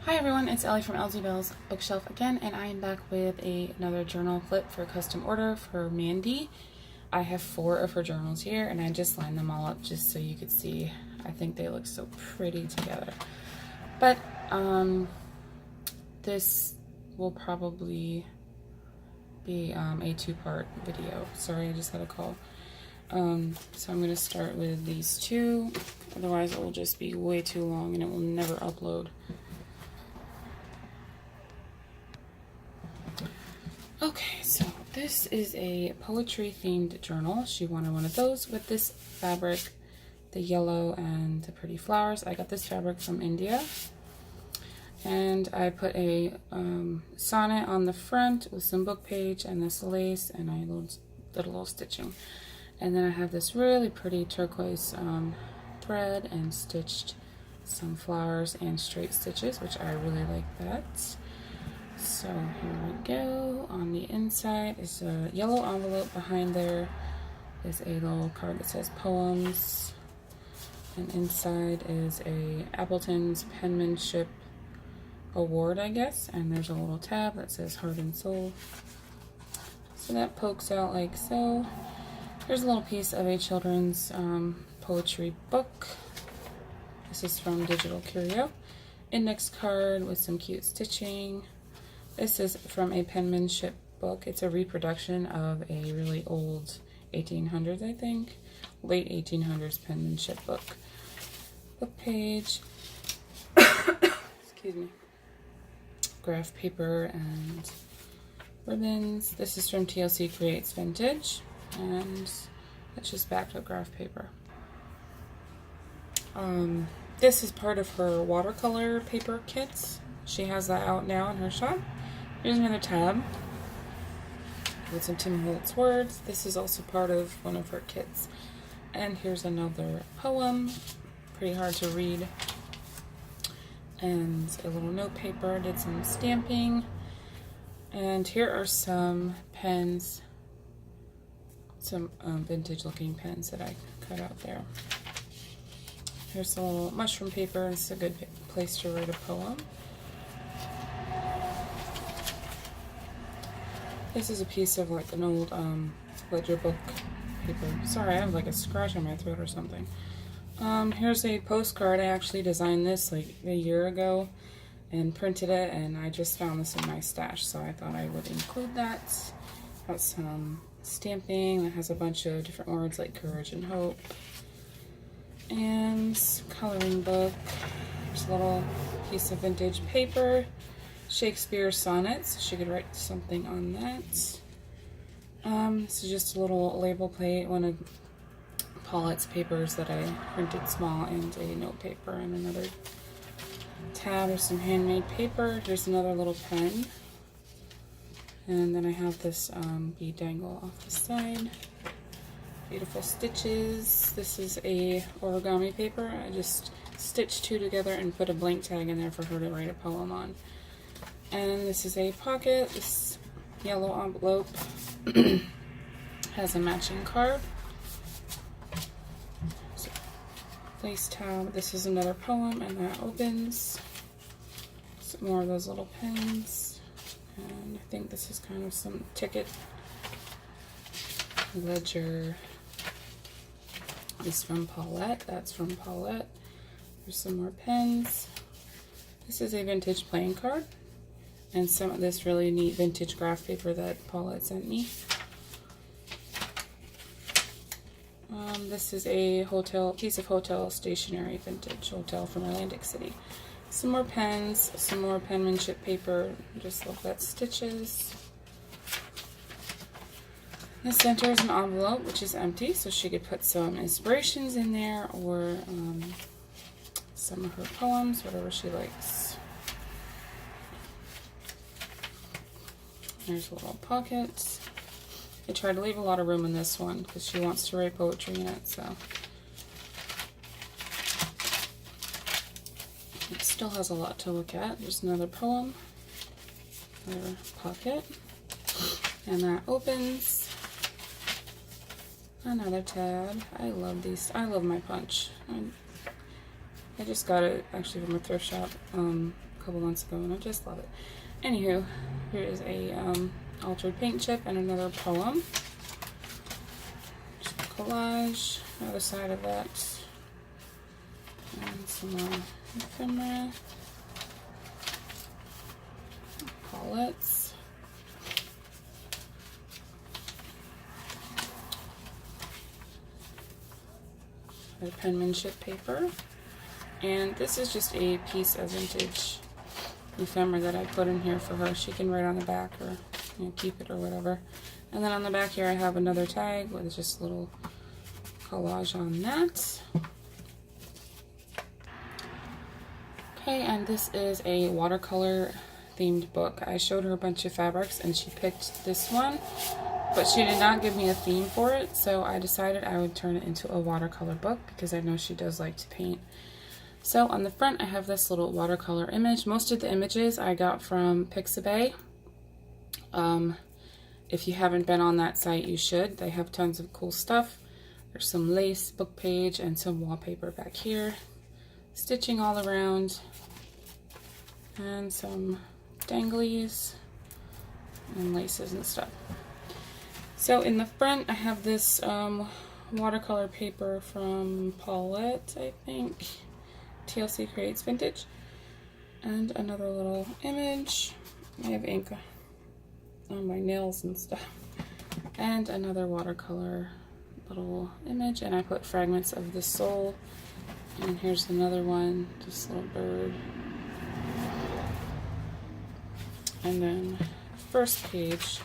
Hi everyone, it's Ellie from LZ Bell's Bookshelf again, and I am back with another journal flip for a custom order for Mandy. I have 4 of her journals here, and I just lined them all up just so you could see. I think they look so pretty together. But this will probably be a 2-part video. Sorry, I just had a call. So I'm going to start with these 2, otherwise it will just be way too long and it will never upload. Okay, so this is a poetry themed journal. She wanted one of those with this fabric, the yellow and the pretty flowers. I got this fabric from India. And I put a sonnet on the front with some book page and this lace, and I did a little stitching. And then I have this really pretty turquoise thread and stitched some flowers and straight stitches, which I really like that. So here we go. On the inside is a yellow envelope. Behind there is a little card that says poems. And inside is a Appleton's Penmanship Award, I guess. And there's a little tab that says Heart and Soul. So that pokes out like so. Here's a little piece of a children's poetry book. This is from Digital Curio. Index card with some cute stitching. This is from a penmanship book. It's a reproduction of a really old 1800s, I think, late 1800s penmanship book. Book page, excuse me, graph paper and ribbons. This is from TLC Creates Vintage, and it's just backed with graph paper. This is part of her watercolor paper kits. She has that out now in her shop. Here's another tab with some Tim Holtz words. This is also part of one of her kits. And here's another poem, pretty hard to read. And a little note paper, did some stamping. And here are some pens, some vintage looking pens that I cut out there. Here's a little mushroom paper. This is a good place to write a poem. This is a piece of like an old ledger book paper. Sorry, I have like a scratch on my throat or something. Here's a postcard. I actually designed this like a year ago and printed it, and I just found this in my stash, so I thought I would include that. Got some stamping that has a bunch of different words like courage and hope. And coloring book. There's a little piece of vintage paper. Shakespeare sonnets. She could write something on that. This is just a little label plate, one of Paulette's papers that I printed small, and a note paper, and another tab of some handmade paper. Here's another little pen. And then I have this bead dangle off the side. Beautiful stitches. This is a origami paper. I just stitched 2 together and put a blank tag in there for her to write a poem on. And this is a pocket. This yellow envelope has a matching card. So, lace tab. This is another poem, and that opens. Some more of those little pens. And I think this is kind of some ticket. Ledger. This is from Paulette. That's from Paulette. There's some more pens. This is a vintage playing card. And some of this really neat vintage graph paper that Paulette sent me. This is a piece of hotel stationery, vintage hotel from Atlantic City. Some more pens, some more penmanship paper. Just love that stitches. The center is an envelope, which is empty, so she could put some inspirations in there, or some of her poems, whatever she likes. There's a little pocket. I tried to leave a lot of room in this one because she wants to write poetry in it, so. It still has a lot to look at. There's another poem, another pocket, and that opens. Another tab. I love these. I love my punch. I just got it actually from a thrift shop a couple months ago and I just love it. Anywho, here is a altered paint chip and another poem. Just a collage, other side of that. And some more ephemera. Palettes. The penmanship paper. And this is just a piece of vintage ephemera that I put in here for her. She can write on the back or keep it or whatever. And then on the back here I have another tag with just a little collage on that. Okay, and this is a watercolor themed book. I showed her a bunch of fabrics and she picked this one, but she did not give me a theme for it, so I decided I would turn it into a watercolor book because I know she does like to paint. So on the front I have this little watercolor image. Most of the images I got from Pixabay. If you haven't been on that site, you should. They have tons of cool stuff. There's some lace, book page, and some wallpaper back here. Stitching all around. And some danglies and laces and stuff. So in the front I have this watercolor paper from Paulette, I think. TLC Creates Vintage. And another little image. I have ink on my nails and stuff. And another watercolor little image, and I put fragments of the soul. And here's another one, this little bird. And then first page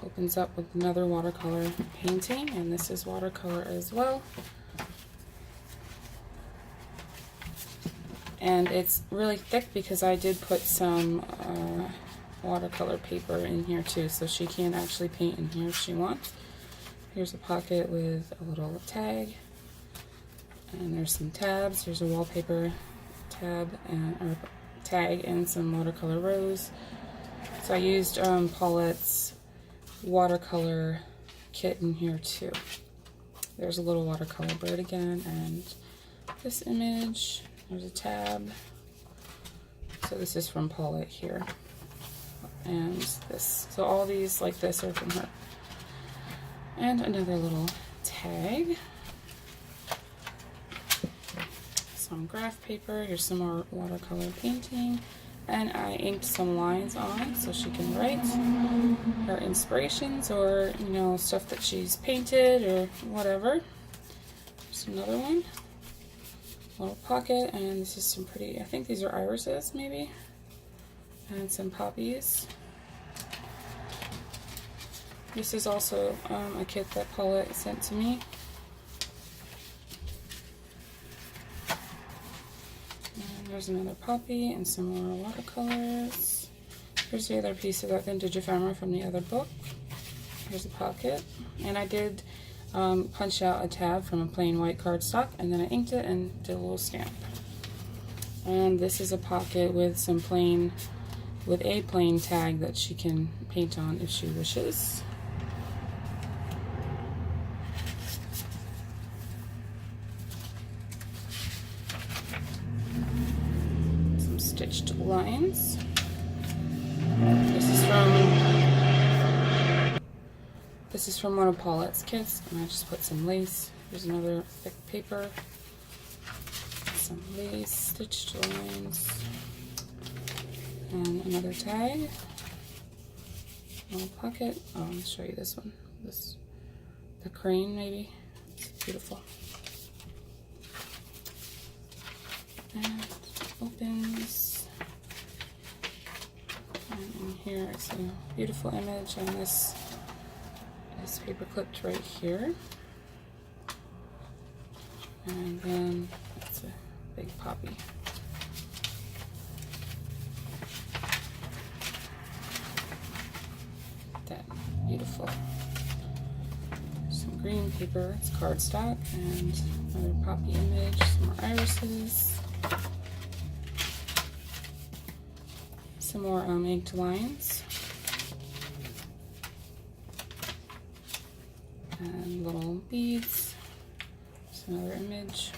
opens up with another watercolor painting, and this is watercolor as well. And it's really thick because I did put some watercolor paper in here too, so she can actually paint in here if she wants. Here's a pocket with a little tag, and there's some tabs. Here's a wallpaper tab or tag and some watercolor rose. So I used Paulette's watercolor kit in here too. There's a little watercolor bird again, and this image. There's a tab. So this is from Paulette here. And this. So all these like this are from her. And another little tag. Some graph paper. Here's some more watercolor painting. And I inked some lines on so she can write her inspirations or, stuff that she's painted or whatever. There's another one. Little pocket, and this is some pretty, I think these are irises maybe, and some poppies. This is also a kit that Paulette sent to me. And there's another poppy and some more watercolors. Here's the other piece of that vintage ephemera from the other book. Here's a pocket, and I did punch out a tab from a plain white cardstock, and then I inked it and did a little stamp. And this is a pocket with a plain tag that she can paint on if she wishes. Some stitched lines. This is from one of Paulette's kits, and I just put some lace. Here's another thick paper. Some lace, stitched lines, and another tag. Little pocket. Oh, I'll show you this one. The crane maybe. It's beautiful. And it opens. And in here it's a beautiful image, and this is paper clipped right here. And then it's a big poppy. That beautiful. Some green paper, it's cardstock, and another poppy image, some more irises, some more inked lines, and little beads. There's another image.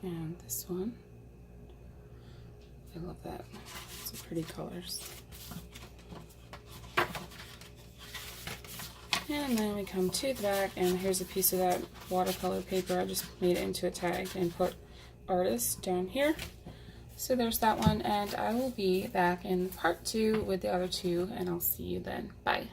And this one. I love that. Some pretty colors. And then we come to the back, and here's a piece of that watercolor paper. I just made it into a tag and put artist down here. So there's that one, and I will be back in part 2 with the other 2, and I'll see you then. Bye.